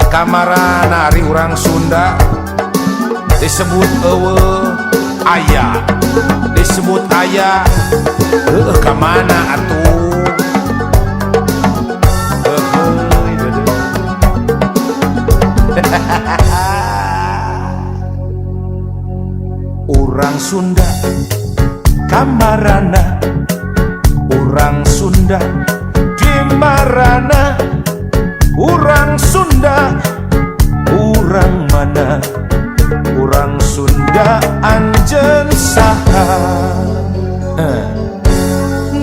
Kamarana ari urang Sunda disebut ayah, disebut ayah. Kamana atuh? Urang Sunda kamarana, urang Sunda dimarana, urang Sunda urang mana, urang Sunda anjeun saha.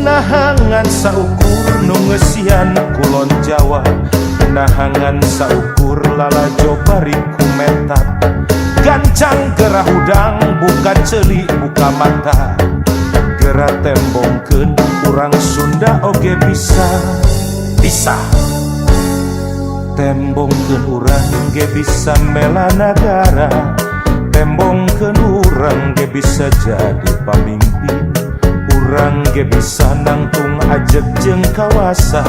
Nahangan saukur nu ngeusian kulon Jawa, nahangan saukur lalajo bari kumetat, gancang gerah udang buka celi buka mata, gerah tembongkeun urang Sunda oge bisa tembongkeun urang ge bisa mela nagara, tembongkeun urang ge bisa jadi pamimpin, urang ge bisa nangtung ajeg jeung kawasa,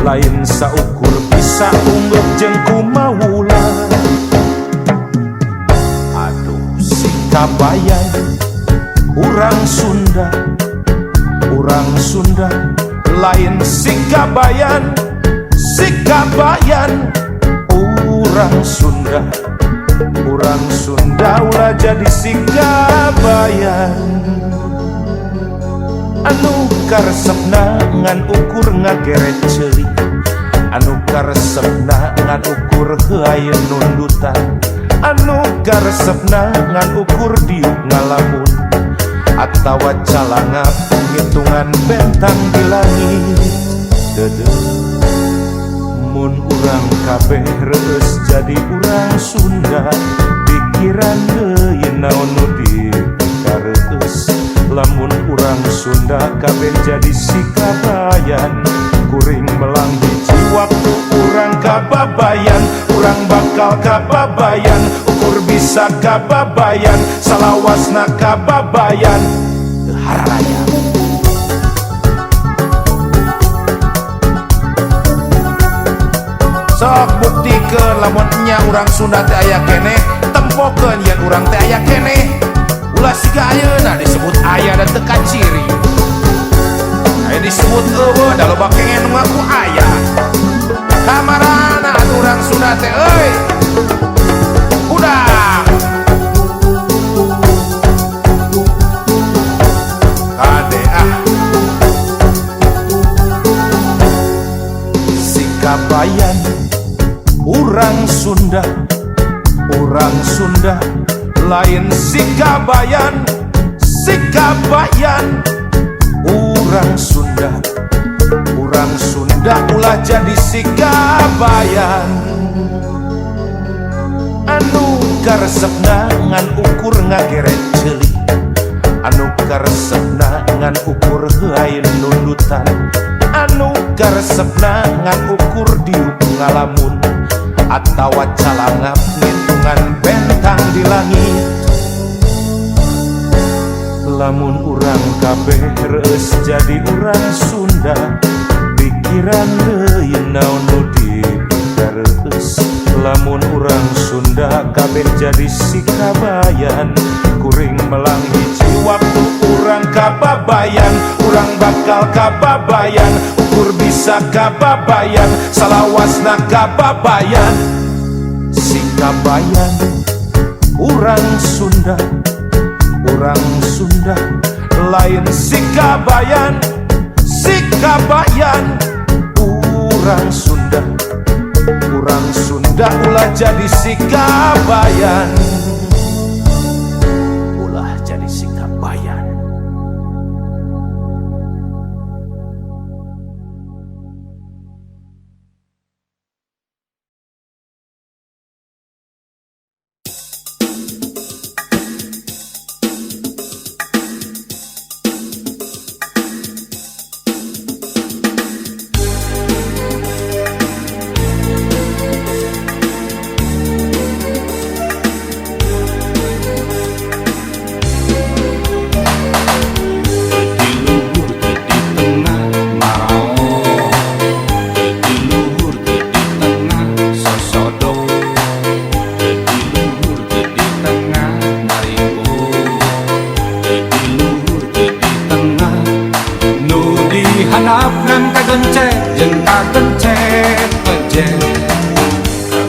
lain saukur bisa unggul jeung kumaula. Aduh sikabayan urang Sunda, urang Sunda lain sikabayan, sikabayan urang Sunda, urang Sunda ulah jadi sikabayan. Anu karesepna ngan ukur ngageret ceuli, anu karesepna ngan ukur heuayeun nundutan, anu karesepna ngan ukur diuk ngalamun, atawa calangap ngitungan bentang di langit. Mun urang kabeh reus jadi urang Sunda, pikiran deui naon nu dikareus. Lamun urang Sunda kabeh jadi sikabayan, kuring melang hiji waktu urang kababayan, urang bakal kababayan, ukur bisa kababayan, salawasna kababayan haraya. Sok buktikeun lamun nya urang Sunda teh aya keneh, tempokeun yen urang teh aya keneh. Ulah siga ayeuna disebut ayah dan teka ciri, aya disebut eueuh da loba kengen ngaku ayah. Kamarana urang Sunda teh euy udah kade sikabayan urang Sunda, urang Sunda lain sikabayan, sikabayan urang Sunda, urang Sunda ulah jadi sikabayan. Anu karesepna ngan ukur ngageret ceuli, anu karesepna ngan ukur heuayeun nundutan, anu karesepna ngan ukur diuk ngalamun, atawa calangap ngitungan bentang di langit. Lamun urang kabeh reus jadi urang Sunda, pikiran deui naon nu dikareus. Lamun urang Sunda kabeh jadi sikabayan, kuring melang hiji waktu urang kababayan, urang bakal kababayan, ukur bisa kababayan, salawasna kababayan. Sikabayan urang Sunda, urang Sunda lain sikabayan, sikabayan urang Sunda, urang Sunda ulah jadi sikabayan, ulah jadi sikabayan. tengah nu dihanapkeun kagencet jeung kagencet pejet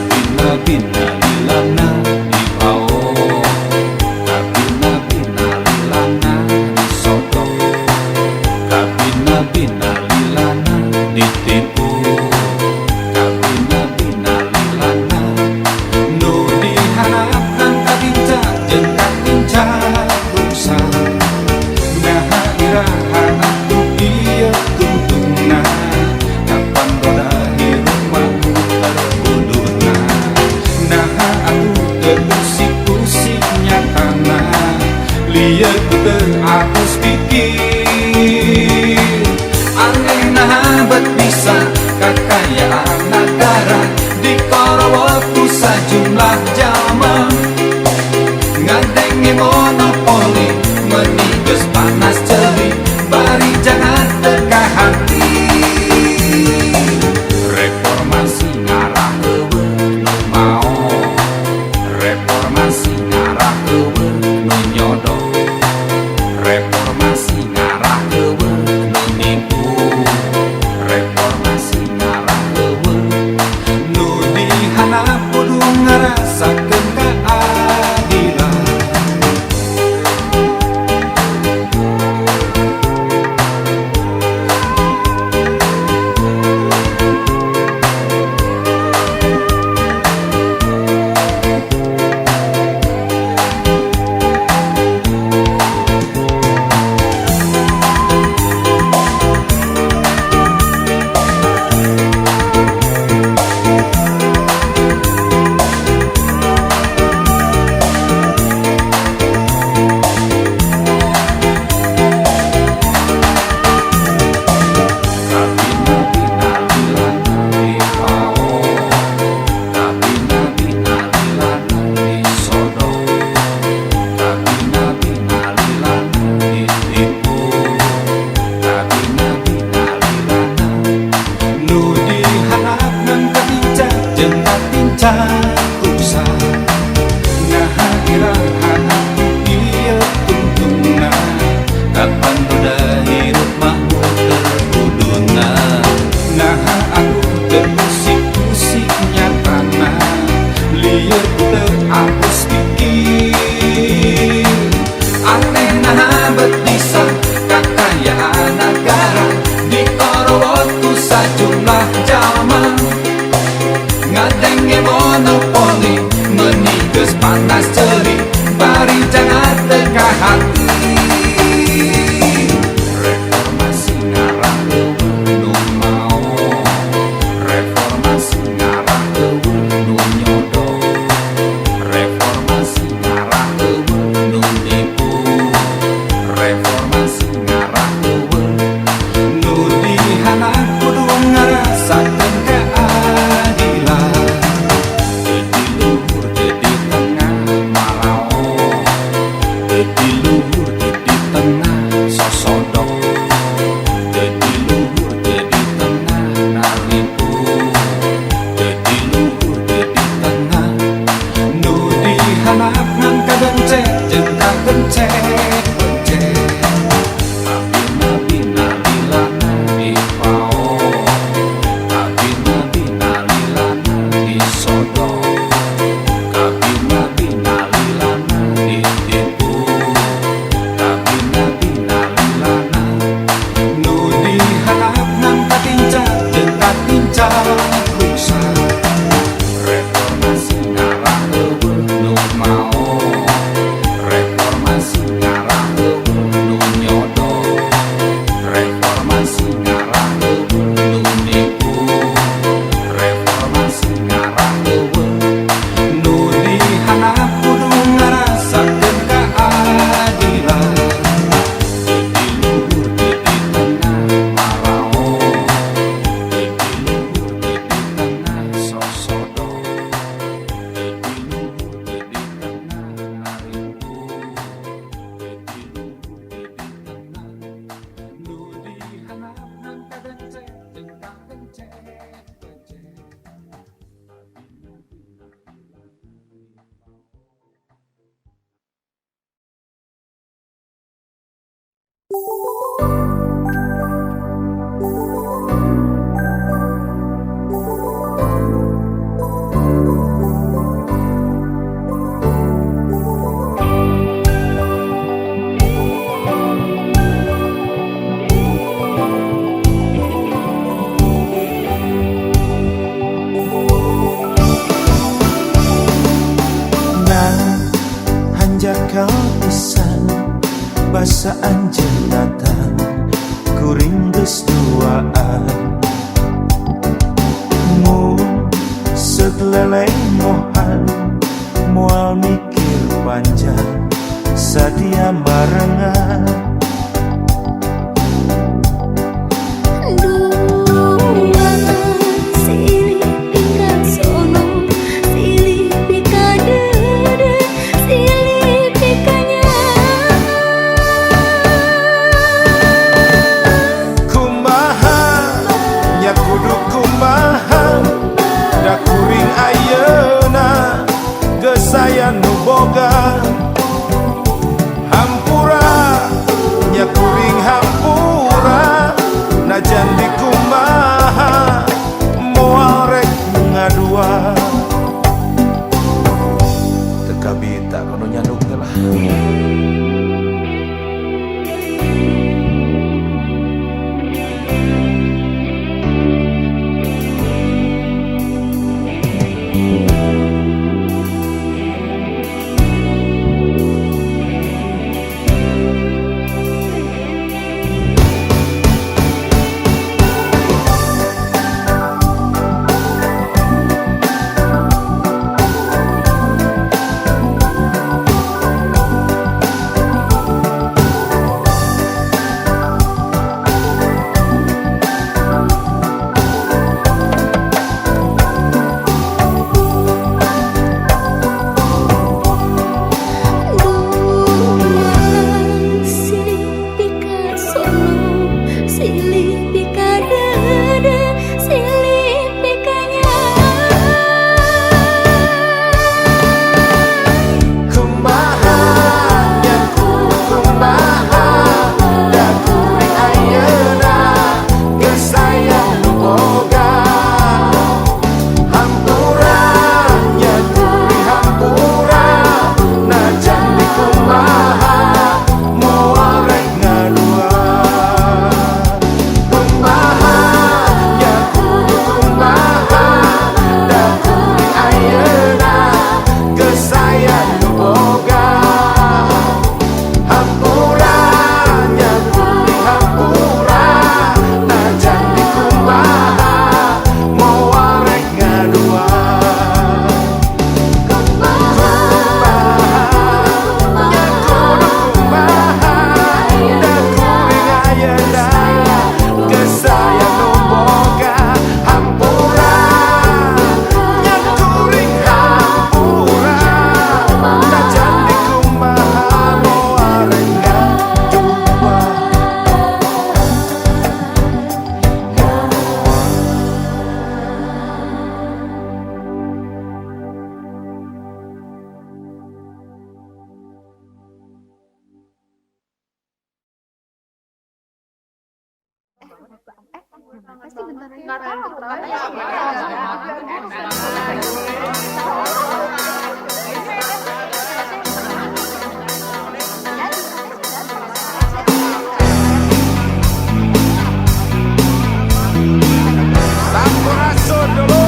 bina-bina lilana di pao bina-bina lilana di soto bina-bina lilana ditipu bina-bina lilana nu diharapkan kabinca jeung kabinca bungsa nah iraha atuh ieu tungtungna kapan roda hirup mampu terbuduna nah atuh teu pusing-pusing nyatana lieu teu apus pikir aneh nah bet bisa kakayaan negara dikorowot ku sajumlah jalma ngadenge monopoli meuni geus panas ceuli bari jangan teka hati reformasi ngarah eueuh nu mao reformasi ngarah eueuh nu nyodok reformasi ngarah eueuh nu nipu reformasi ngarah eueuh nu dihanap kudu ngarasakeun keadilan kusa nah iraha atuh ieu tungtungna kapan roda hirup mampu terbuduna nah atuh teu pusing-pusing nyatana lieu teu apus pikir aneh nah bet bisa kakayaan negara dikorowot ku sajumlah jalma ngadenge monopoli meuni geus panas ceuli bari jangan teka hati reformasi ngarah eueuh nu mao reformasi ngarah eueuh nu nyodok reformasi ngarah eueuh nu nipu reformasi ngarah eueuh nu dihanap kudu ngarasakeun keadilan di luhur Kau pisan basa anjeunatan kuring geus duaan mun setlelemohan moal mikir panjang sadia barengan. Saya nu boga hampura nya kuring hampura najan di kumaha moal rek ngadua teu kabita kudu nyandung teh lah. Pasti bentar Sampurasun dulu.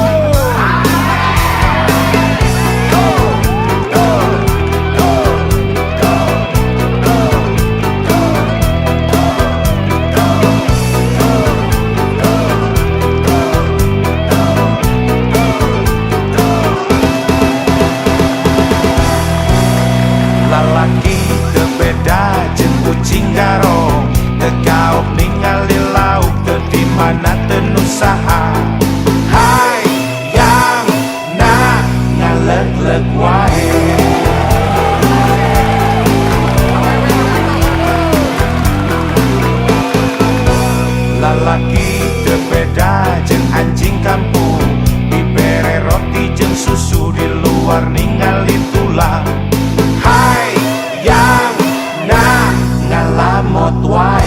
Lalaki teu beda jeung kucing garong, teu gaok ningali lauk, teu dimana teu nu saha. Hai yang na ngaleg-leg wae. Lalaki teu beda jeung anjing kampung, dibere roti jeung susu di luar ningali tulang. Hai yang na ngalamot wae.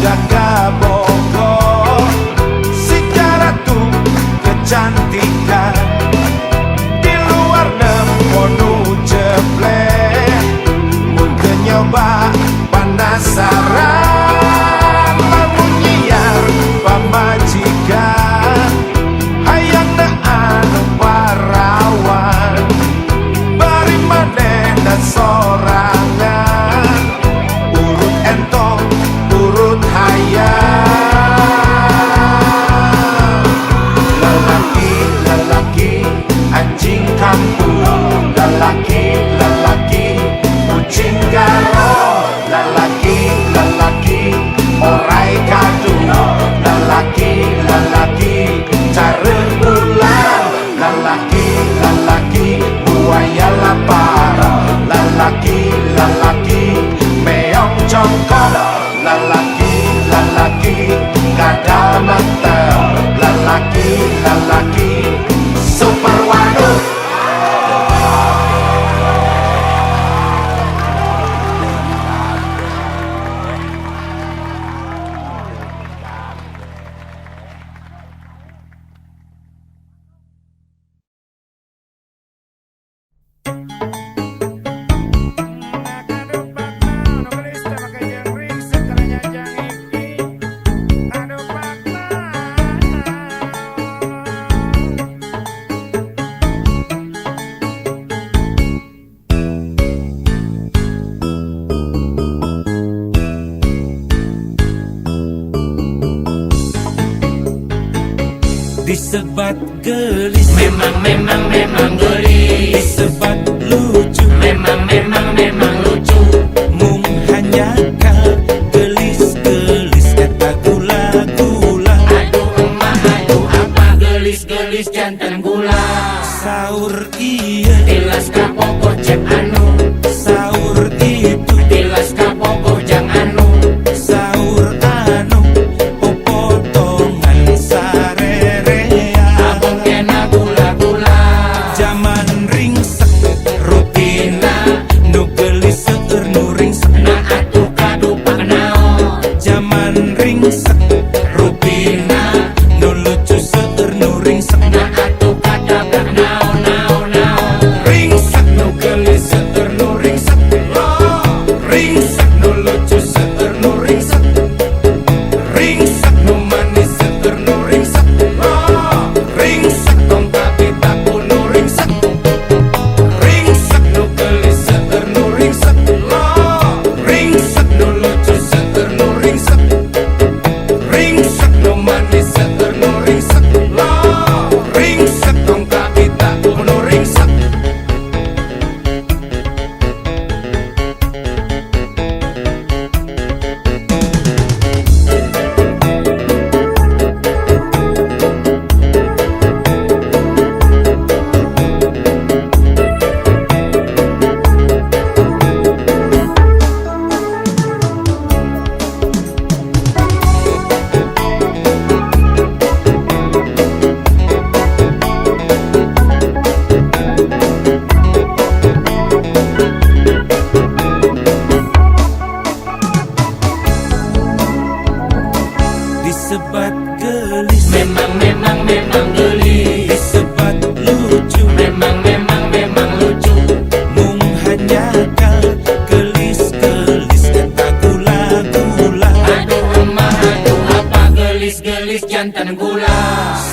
gagah Bogor secara tuh kecantikan di luar nemponu jeblek mungkin nyoba penasaran lamun nyiar pamajikan hayang na anu parawan bari maneh dan sorangan urut entong urut hayang lelaki anjing kampung lelaki kucing garo lelaki orai kadu lelaki careng ulang lelaki buaya lapar lelaki meong congkok lelaki kadal meter lelaki super waduk. Disebat gelis Memang gelis. disebat lucu Memang lucu. mung hanya kal gelis eta gula-gula Aduh emah aduh apa gelis jantan gula. saur iya Tilas kapoko cep anu. saur itu Tilas kapoko jang anu. saur anu potongan sarerea Abang kena gula-gula. zaman ringsek rutina nu gelis seueur nu ringsek Na atuh kadupak naon. zaman ringsek rutina nu lucu seueur nu ringsek Na atuh kadabak naon. ringsek nu gelis seueur nu ringsek ringsek nu lucu seueur nu ringsek ringsek nu manis seueur nu ringsek ringsek tong kapita nu ringsek ringsek nu gelis seueur nu ringsek ringsek nu lucu seueur nu ringsek ringsek nu manis seueur nu ringsek ringsek tong kapita nu ringsek. Disebat gelis Memang gelis. disebat lucu Memang lucu. mung hanya kal gelis eta gula-gula Aduh emah aduh apa gelis jantan gula.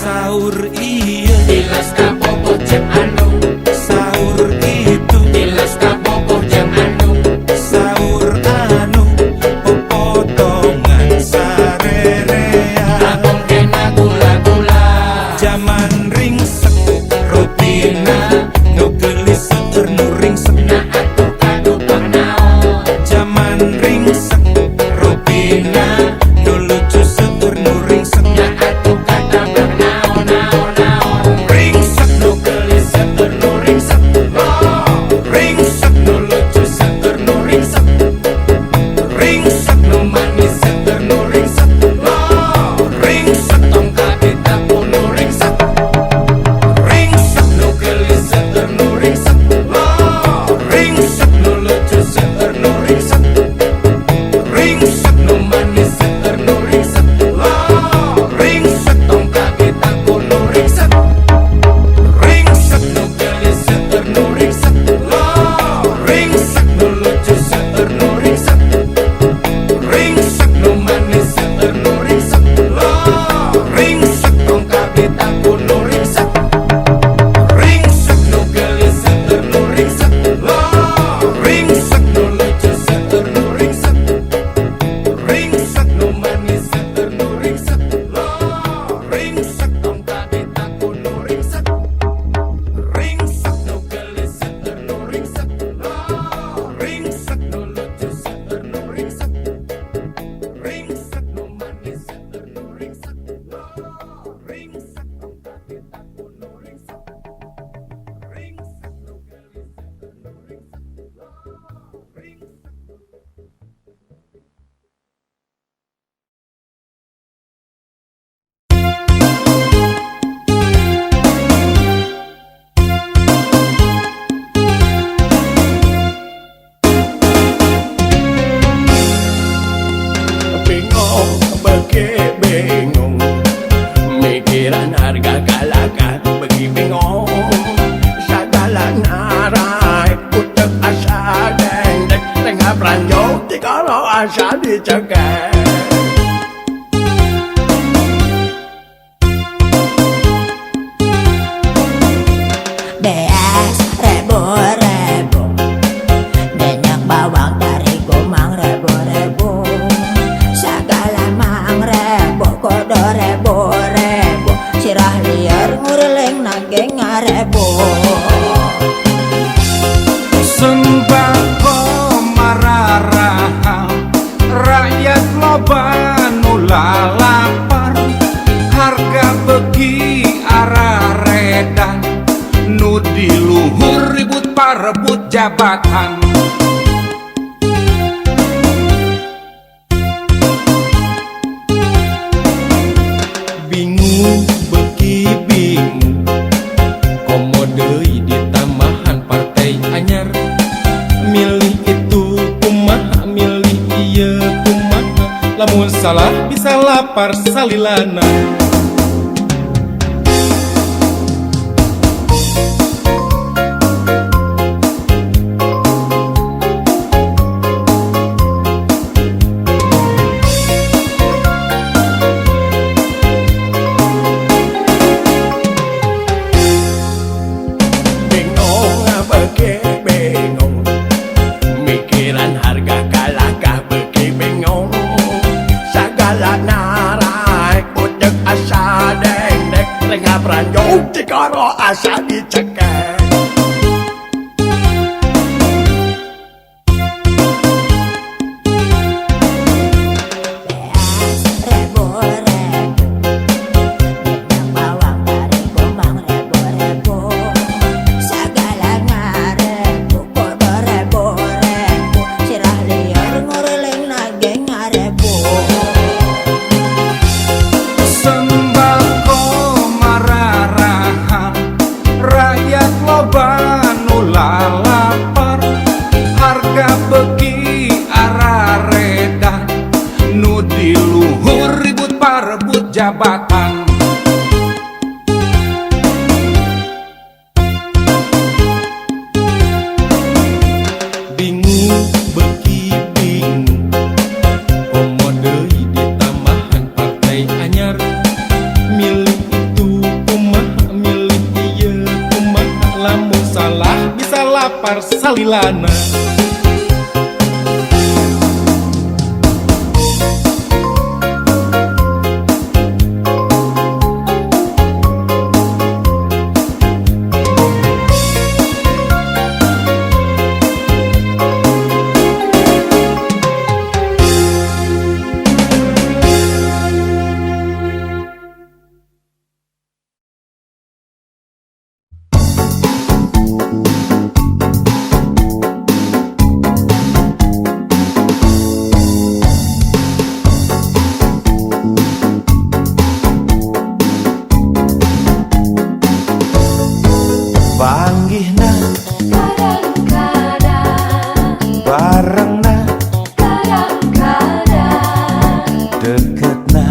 saur iya Tilas kapoko cep anu. saur itu Tilas kapoko jang anu. saur anu potongan sarerea Abang kena gula-gula. zaman ringsek rutina nu gelis seueur nu ringsek Na atuh kadupak naon. zaman ringsek rutina nu lucu seueur nu ringsek Na atuh kadabak naon. ringsek nu gelis seueur nu ringsek ringsek nu lucu seueur nu ringsek ringsek nu manis seueur nu ringsek ringsek tong kapita nu ringsek ringsek nu gelis seueur nu ringsek ringsek nu lucu seueur nu ringsek asa dicegah. Beas rebo-rebo, banyak bawang dari gomang rebo-rebo, segala mang rebo, kodo rebo-rebo, sirah liar ngureling naging ngarebo. Sembako mararaha, rakyat loba nula lapar, harga beki araredan, nu di luhur ribut parebut jabatan. Bingung beki bingung, komo deui di tambahan partai anyar, milih itu kumaha milih ieu kumaha, lamun salah bisa lapar salilana. Mikiran harga kalakah beki bingung, segala narai utek asa dendek, rengah peranjung tikoro asa dicegah. Beas rebo-rebo, banyak bawang dari gomang rebo-rebo, segala ngarebo, kodo rebo-rebo, sirah liar ngureling naging ngarebo. Sembako mararaha, rakyat loba nula lapar, harga beki araredan, nu di luhur ribut parebut jabatan. Bingung beki bingung, komo deui di tambahan partai anyar, milih itu kumaha milih ieu kumaha, lamun salah bisa lapar salilana. Panggihna Kadang-kadang, barengna kadang-kadang, deketna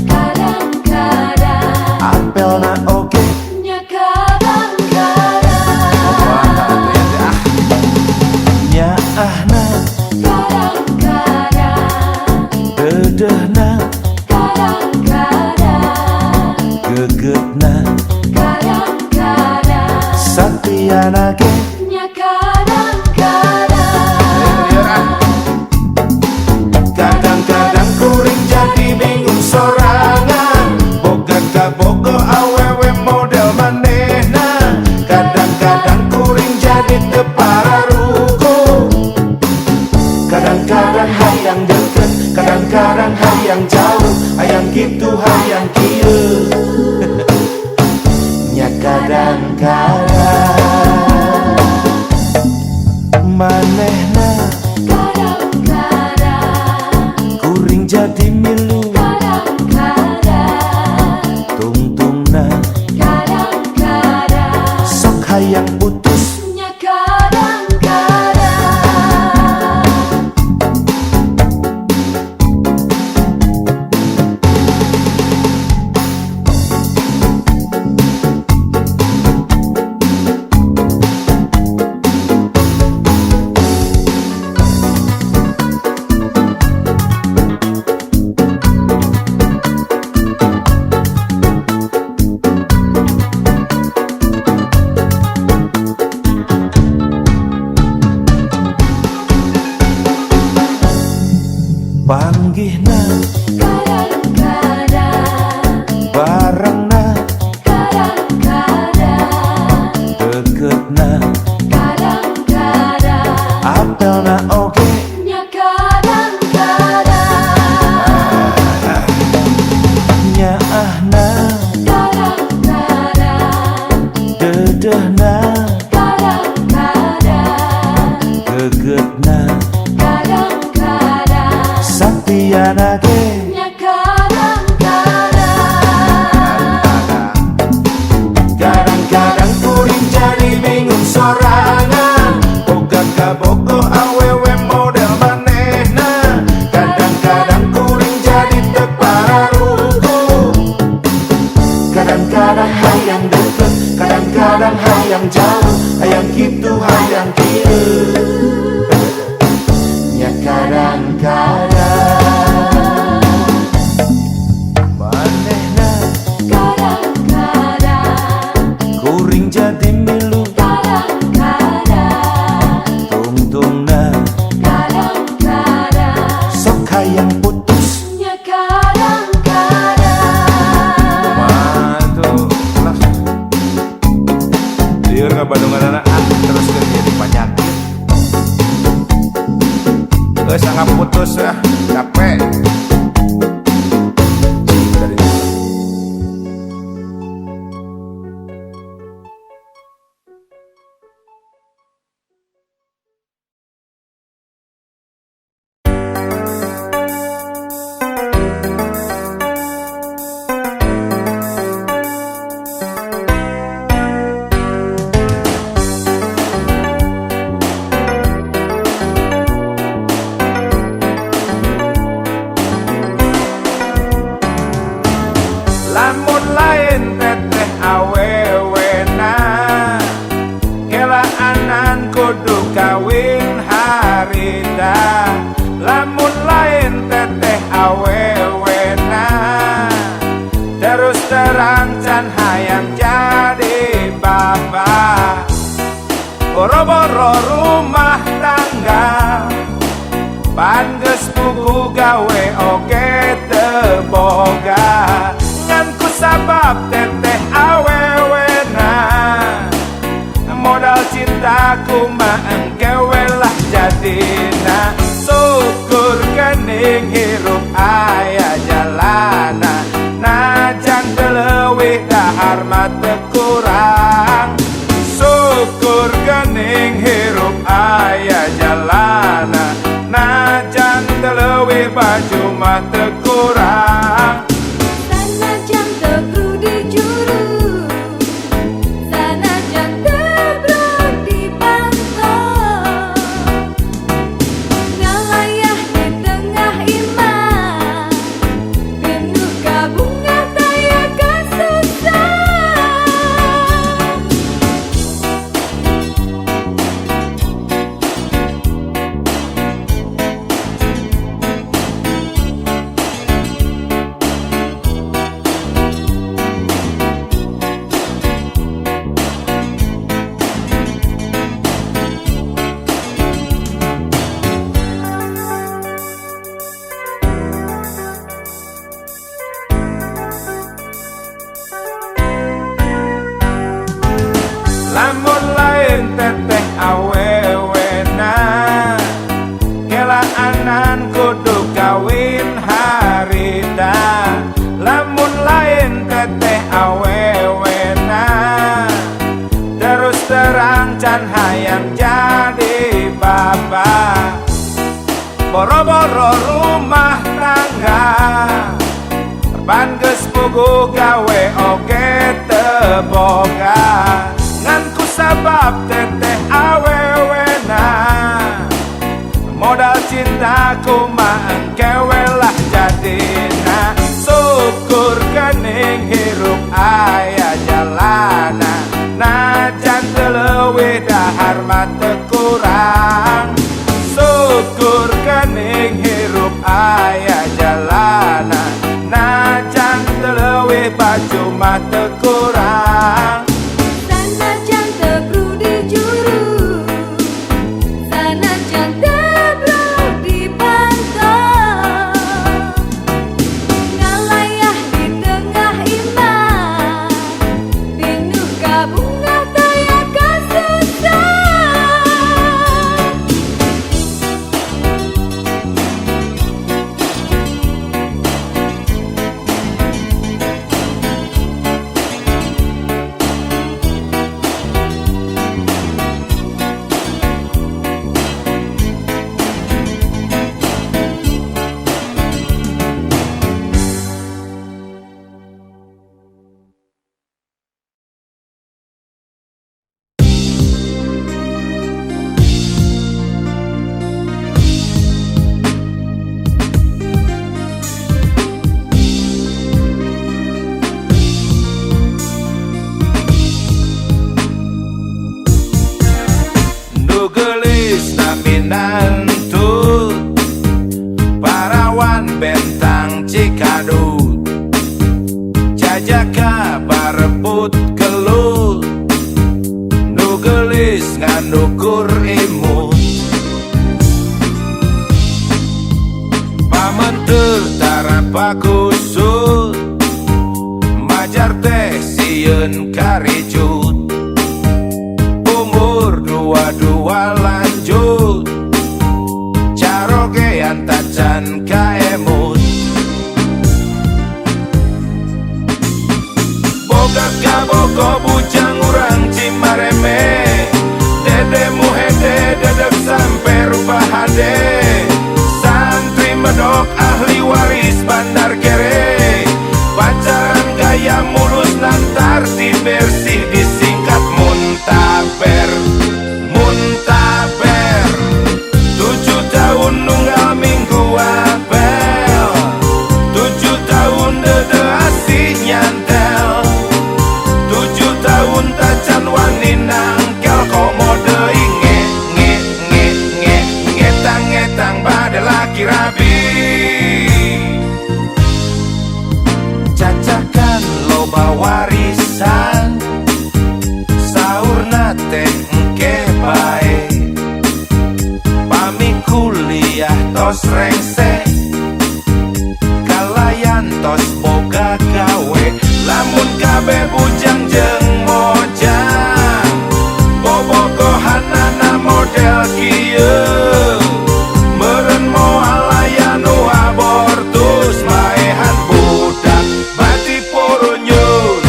kadang-kadang, apelna oge nya kadang-kadang, nyaahna kadang-kadang, dedehna kadang-kadang, gegetna kadang-kadang, satiana ge nya kadang-kadang. kadang-kadang kuring jadi bingung sorangan, boga awewe model manehna, kadang-kadang kuring jadi tepararuku, kadang-kadang hayang deket, kadang-kadang hayang jauh, hayang gitu hayang kieu. Nya kadang-kadang manehna Kadang-kadang, kuring jadi milu, kadang-kadang, tungtungna kadang-kadang, sok hayang putus, nya kadang-kadang. Panggihna kadang-kadang, barengna kadang-kadang, deketna kadang-kadang, apelna oge nya kadang-kadang, nyaahna kadang-kadang, dedehna kadang-kadang, gegetna kadang-kadang, sapiana ge nya kadang-kadang. kadang-kadang kuring jadi bingung sorangan boga kabogo awewe model manehna kadang-kadang kuring jadi teu pararuku kadang-kadang hayang deket kadang-kadang hayang jauh hayang kitu hayang kieu nya kadang-kadang manehna Kadang-kadang, kuring jadi milu kadang-kadang, tungtungna kadang-kadang, sok hayang putus nya kadang-kadang. mantu lah lieur ka Bandungan anak terus jadi penyakit geus angga putus ya capek dari lamun lain teteh awewena kelaanan kudu kawin harita lamun lain teteh awewena terus terang can hayang jadi bapak boro-boro rumah tangga pan geus pugu gawe oge teu boga ngan ku sabab teteh awewena modal cintaku mah engkewe lah jadina syukur kening hirup aya jalana najan teu leuwih dahar mah teu kurang syukur kening hirup aya jalana najan teu leuwih baju mah teu kurang Sanajan teu pruh dijuru, sanajan teu pruh dipantau, ngalayah di tengah imah, penuh kabunga taya kasusah. lamun lain teteh awewena kelaanan kudu kawin harita lamun lain teteh awewena terus terang can hayang jadi bapak boro-boro rumah tangga pan geus pugu gawe oge teu boga ngan ku sabab teteh awewena modal cintaku mah engkewe lah jadina syukur kening hirup aya jalana najan teu leuwih dahar mah teu kurang syukur kening hirup aya jalana najan teu leuwih baju mah teu kurang Sanajan teu pruh dijuru, sanajan teu pruh dipantau, parawan bentang Cikadut, jajaka barebut gelut, nu gelis nganukur imut. Pamenteur tarapa kusut, majar teh sieun karijut, umur dua-dua lanjut, carogean tacan kaemut. Boga kaboko bujang urang Cimareme, dede muhede dedek sampe rupa hade, santri medok ahli waris Bandar Kere, pacaran gaya mulus nantar bersih disingkat muntaber. Muntaber 7 tahun nunggal minggu apel, 7 tahun dede asih nyantel, 7 tahun tacan wani nangkel, komode ngetang-ngetang pada laki rabi. Cacakan loba warisan, saurna teh engke bae, pami kuliah tos rengse, kalayan tos boga gawe, lamun kabe bujang jeung mojang, bobogohanana model kieu, meureun moal aya nu abortus, maehan budak bati purunyus.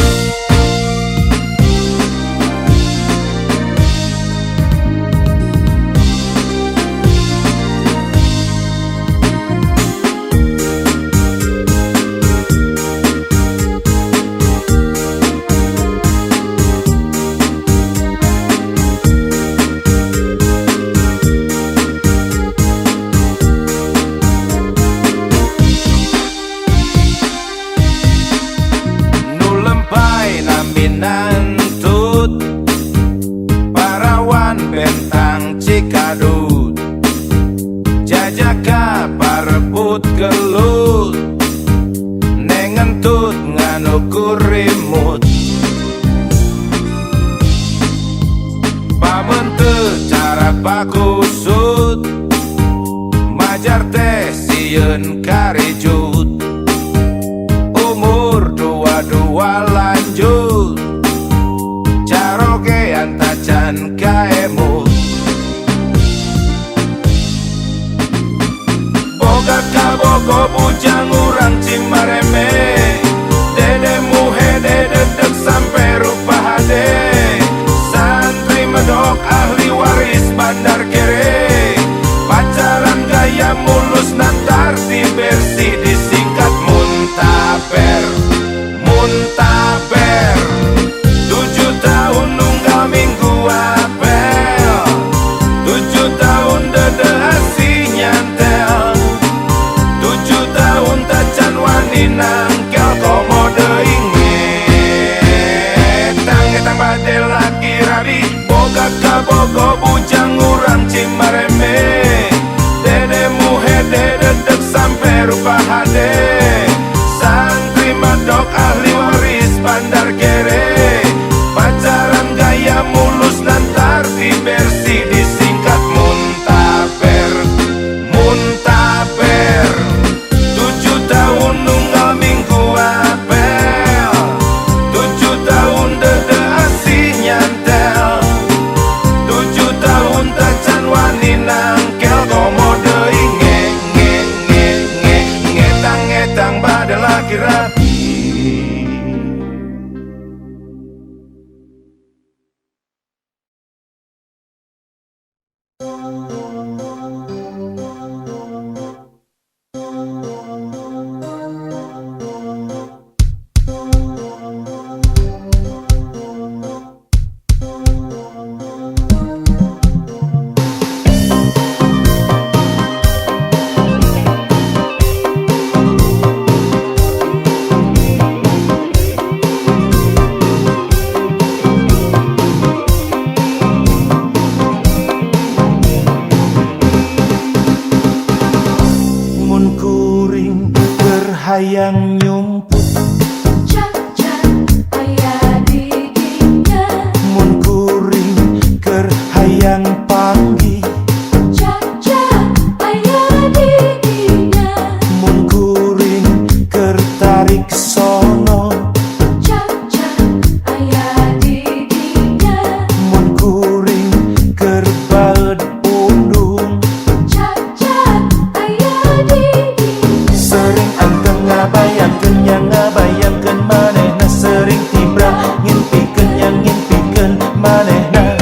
Nantut parawan bentang Cikadut, jajaka barebut gelut, nengentut nganukur rimut. Pamenteur cara pakusut, majar teh sieun karijut, umur dua-dua lanjut, carogean tacan kaemut. Boga kaboko bujang urang Cimareme, dede muhede dedek sampe rupa hade, santri medok ahli waris Bandar Kere, pacaran gaya mulus nantar bersih disingkat muntaber. Muntaber 7 tahun nunggal minggu apel, 7 tahun dede asih nyantel, 7 tahun hayang nyumput Cak-cak aya didinya, mun kuring keur hayang panggih cak-cak aya didinya, mun kuring keur tarik sono cak-cak aya didinya, mun kuring keur baeud pundung cak-cak aya didinya. sering anteng ngabayangkeun yang ngabayangkeun manehna sering tibra ngimpikeun yang ngimpikeun manehna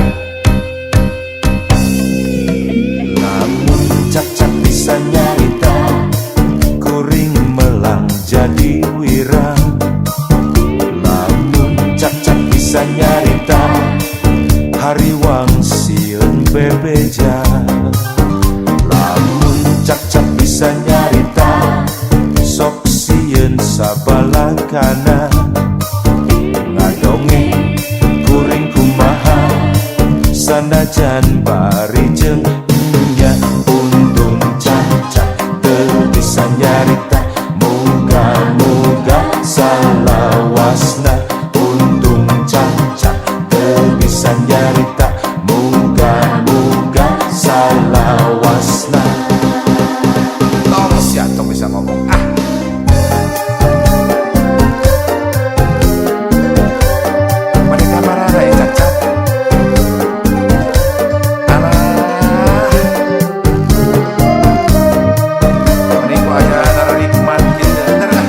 lamun cak-cak bisa nyarita kuring melang jadi wirang lamun cak-cak bisa nyarita hariwang sieun bebeja lamun cak-cak bisa nyarita sok sieun sabalakana ngadongeng kuring kumaha sanajan bari jeung nya untung cak-cak teu bisa nyarita muga-muga salawasna untung cak-cak teu bisa nyarita muga-muga salawasna tong sia tong bisa ngomong mereka marah ya cak-cak meniku aja naruh nikmat gitu bener lah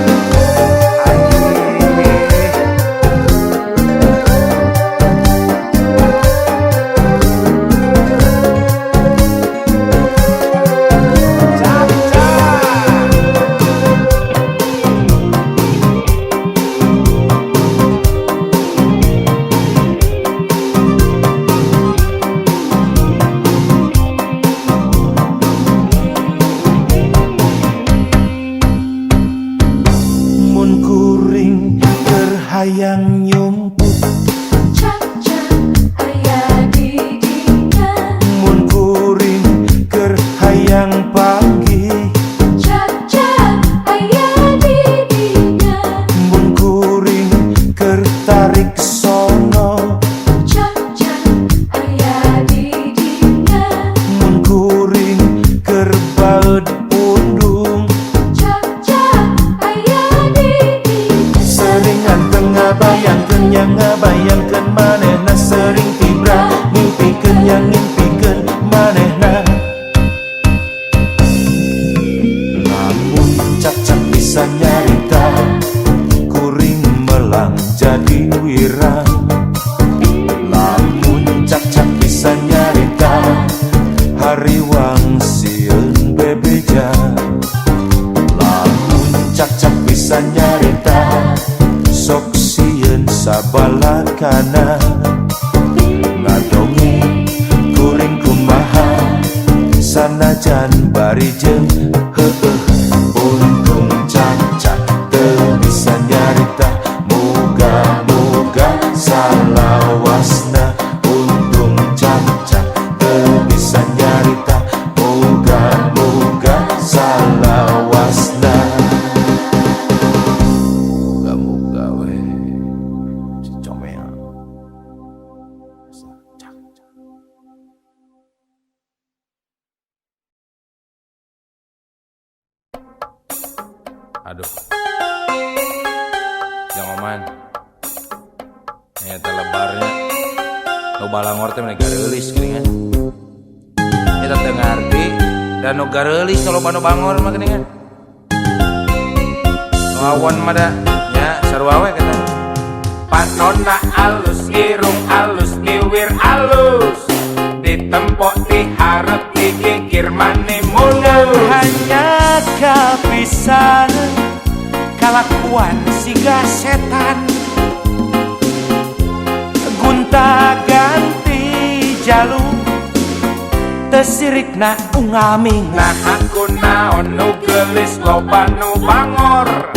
mun kuring keur hayang nyumput Cak-cak aya didinya, mun kuring keur hayang panggih cak-cak aya didinya, mun kuring keur tarik sono cak-cak aya didinya, mun kuring keur baeud pundung cak-cak aya didinya. sering anteng ngabayangkeun yang ngabayangkeun manehna sering tibra ngimpikeun yang ngimpikeun manehna lamun cak-cak bisa nyarita kuring melang jadi wirang lamun cak-cak bisa nyarita hariwang sieun bebeja lamun cak-cak bisa nyarita sok sieun sabalakana ngadongeng kuring kumaha sanajan bari jeung heueuh untung cak-cak teu bisa nyarita muga-muga salawasna untung cak-cak teu bisa nyarita muga-muga salawasna muga-muga we si comel cak-cak. Aduh, jangan oman. Nyata lebarnya, nu balangor teh menegak reulis geuningan. Eta teu ngarti dan nu gareulis kalau banu bangor mah geuningan. Nu awan mah da nya sarua we kata. Panonna alus, irung alus, niwir alus. Ditempok, diharap, digigir, mani mulus. Hanya kepisan kalakuan siga setan gunta ganti jalur tesirikna ungaming Nah aku naon nu gelis loba nu bangor.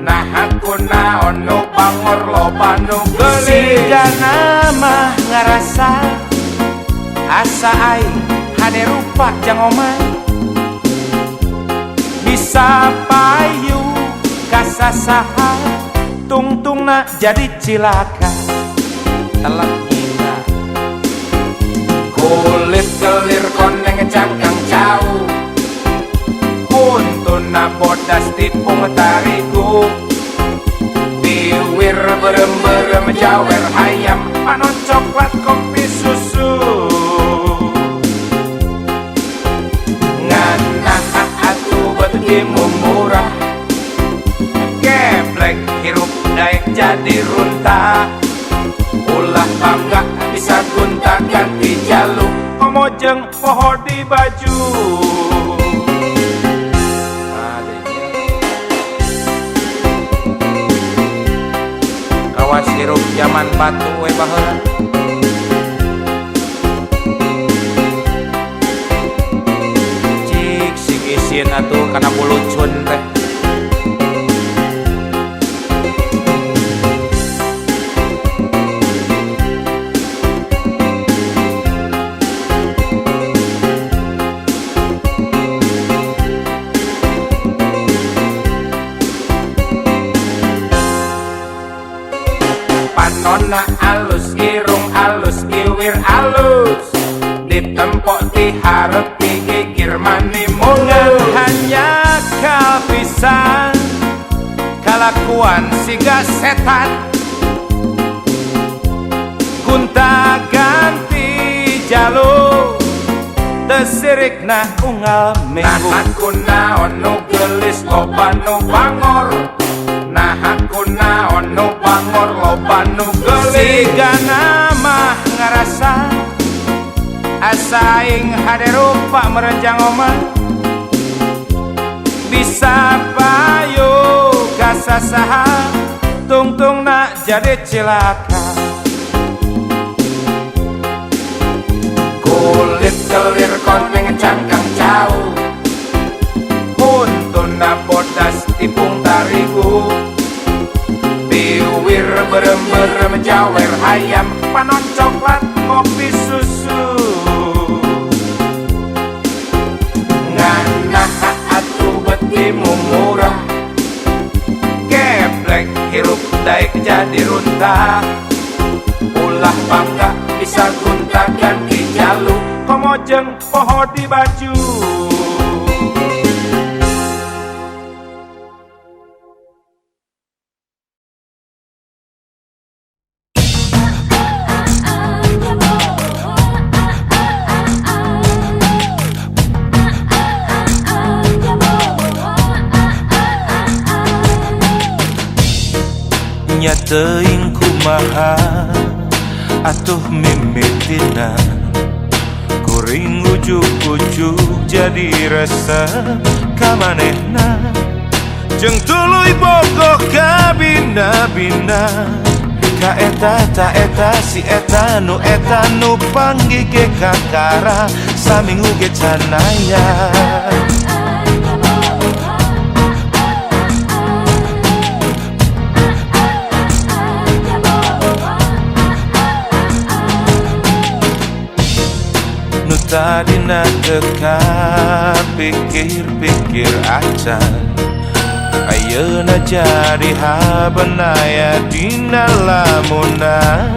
Nah aku naon nu bangor loba nu gelis. sigana mah ngarasa asa aing hade rupa jang omay bisa payu saha tungtung nak jadi cilaka telah gila. Kulit kelir koneng cangkang jauh, untuna bodas tipung tariku, biwir berem-berem jawer ayam, panon coklat kopi susu. Nganah atuh betimu murah, geblek hirup daek jadi runta. Ulah bangga bisa gunta ganti jaluk, Komojeng poho di baju. Kawas hirup zaman batu we baheula. Cik sing isin atuh kana bulucun teh. panonna alus, irung alus, iwir alus, ditempok diharap digigir mani Mungan mulus. hanya kapisan kalakuan siga setan, gunta ganti jalur desirik na unggal minggu. Nahanku naon nu gelis loba nu bangor, nahanku naon nu bangor loba nu gelis. Siga nama ngarasa asaing hade rupa merenjang oma, bisa payu kasasaha tungtung nak jadi cilaka. Kulit kelir koneng cangkang jauh, untuna bodas tipung tarigu, biwir berem-berem jawer ayam, panon coklat kopi susu. Nganah atuh betimu murah, geblek hirup daek jadi runta. Ulah bangga bisa gunta ganti jaluk, Komojeng poho di baju. Nya teuing kumaha atuh mimitina, kuring ujuk-ujuk jadi resep kamanehna, jeung tuluy bogoh ka bina-bina. Ka eta ta eta si eta nu panggige kakara saminggu ge canaya. Tadina teka pikir-pikir acan, ayeuna jadi habanaya dina lamunan,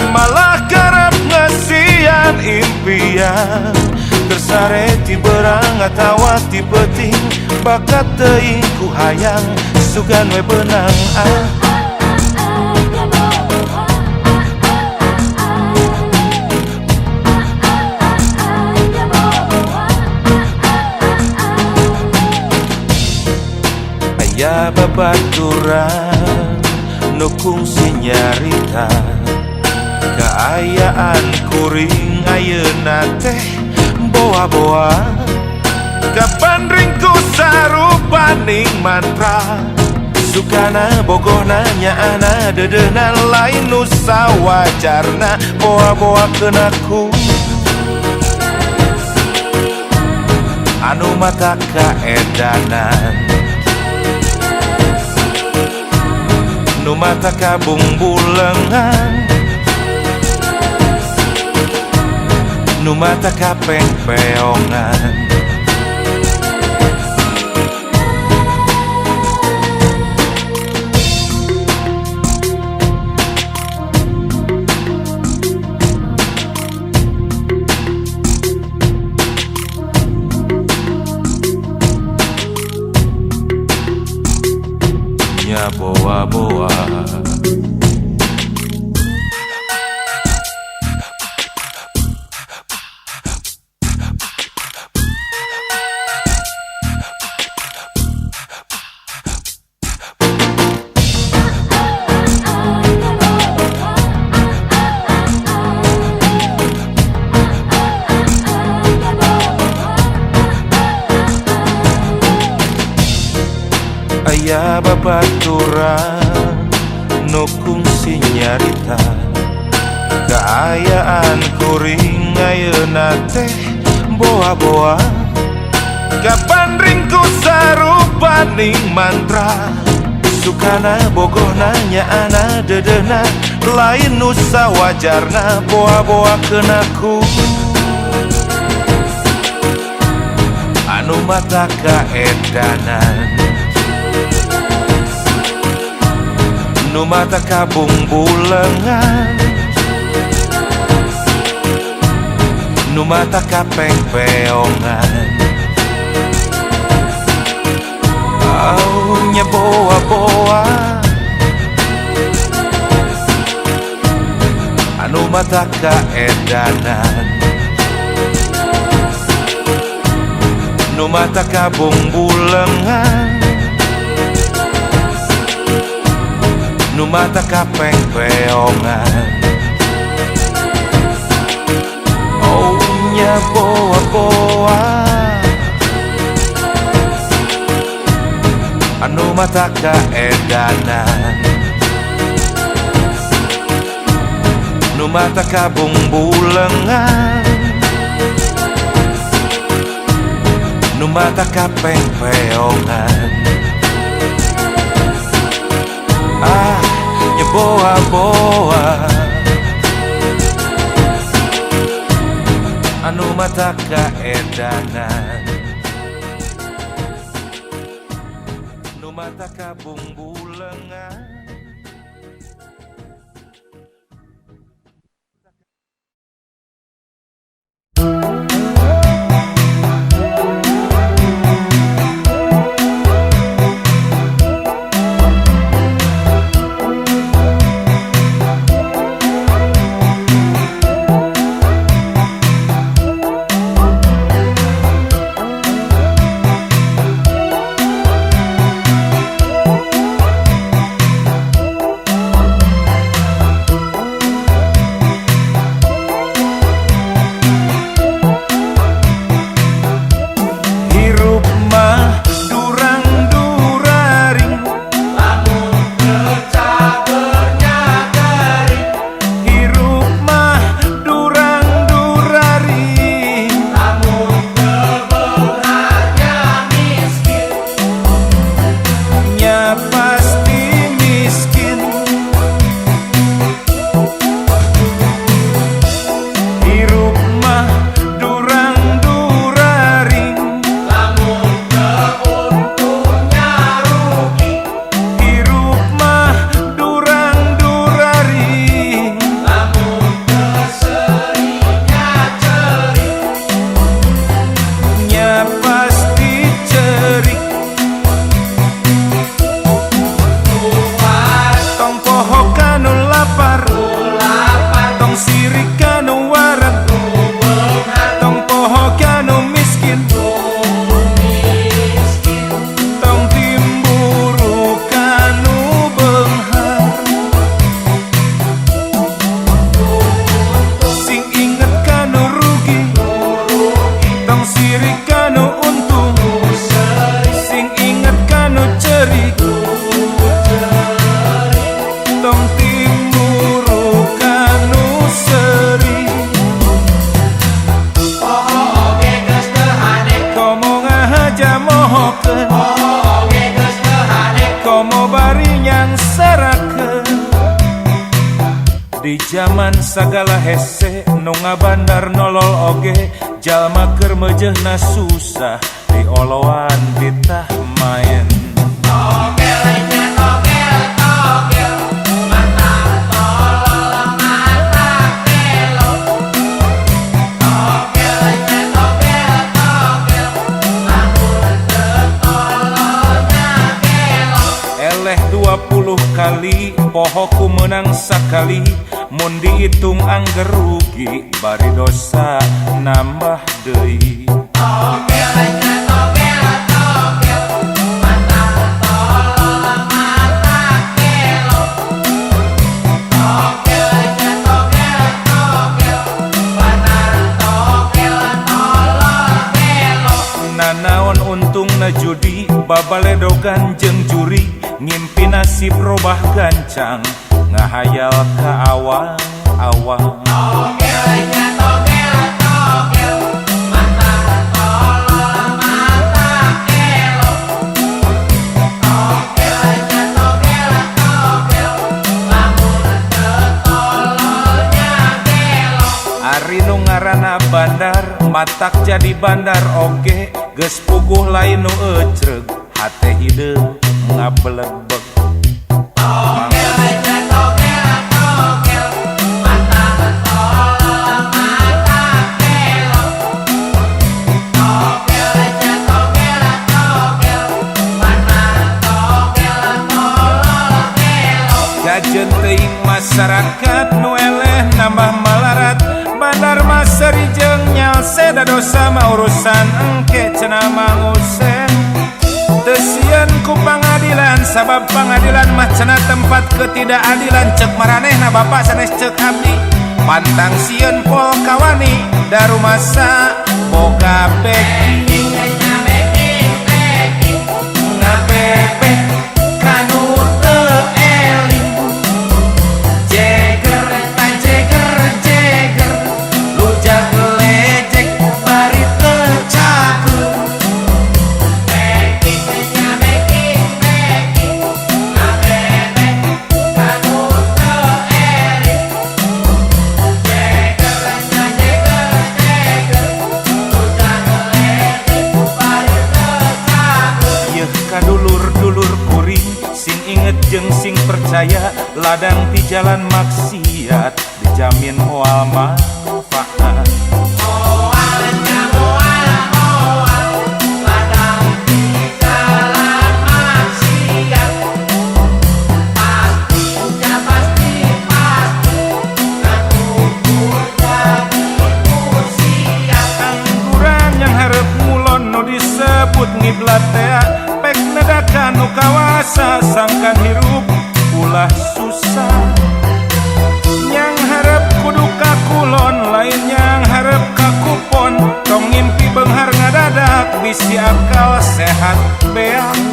malah karep ngasian impian, tersare ti berang atawa ti penting, bakat teuing ku hayang sugan we benang ya babaturan nukung sinyarita, keayaan kuring ayeuna teh boa-boa, kapan ringku sarupaning mantra, sukana bogohna nyaana dedeuhna lain nu sawajarna, boa-boa kenaku anu mata kaedanan, nu mata kabung bulengan, nu mata kapeng peongan. nya boa-boa. Aya babaturan nukung si nyarita kaayaan kuring ayeuna teh boa-boa. Kapan ringku sarupaning mantra sukana bogohna nyaana dedena lain nusa wajarna boa-boa kenaku anu mata kaedanan nu mata kabung bulengan nu mata kapeng peongan aunya boa-boa anu mata kaedanan nu mata kabung bulengan nu mata kapeng peongan oh nya boa-boa anu mata kaedanan nu mata kabung bulengan nu mata kapeng peongan nya boa-boa anu mata kaedanan nu mata kabung bulengan. Di zaman sagala hese nu ngabandar nolol oge jalma keur meujeuhna susah dioloan ditah main. Togelnya togel togel mata tolol mata kelo. Togelnya togel togel lamun teu tololnya kelo. Eleh 20 kali pohoku menang sakali mun dihitung angger rugi bari dosa nambah deui. Nanaon untungna judi babaledogan jeung juri ngimpi nasib robah gancang ngahayal ka awang-awang. Ari nu ngaranna bandar matak jadi bandar oge geus puguh lain nu ecreg hate hideung ngabelebek. Jajen teuing masyarakat nu eleh nambah malarat bandar Maseri jeung nyalse da dosa mah urusan engke cenah Mang Usen. Teu sieun ku pangadilan sabab pangadilan mah cenah tempat ketidakadilan ceuk maranehna Bapak sanes ceuk abdi. Pantang sieun pol kawani da rumasa boga beki ngabebek kanu teu eling jeger ta jeger jeger lujag lejek bari teu cager kadulur-dulur kuring sing inget jeung sing percaya ladang di jalan maksiat dijamin moal manfaat. Angguran yang hareup ngulon nu disebut ngiblat teh pek nedakan nu kawasa sangkan hirup ulah susah. Yang harap kudu kakulon lain yang harap kakupon tong ngimpi beunghar ngadadak bisi akal sehat beak.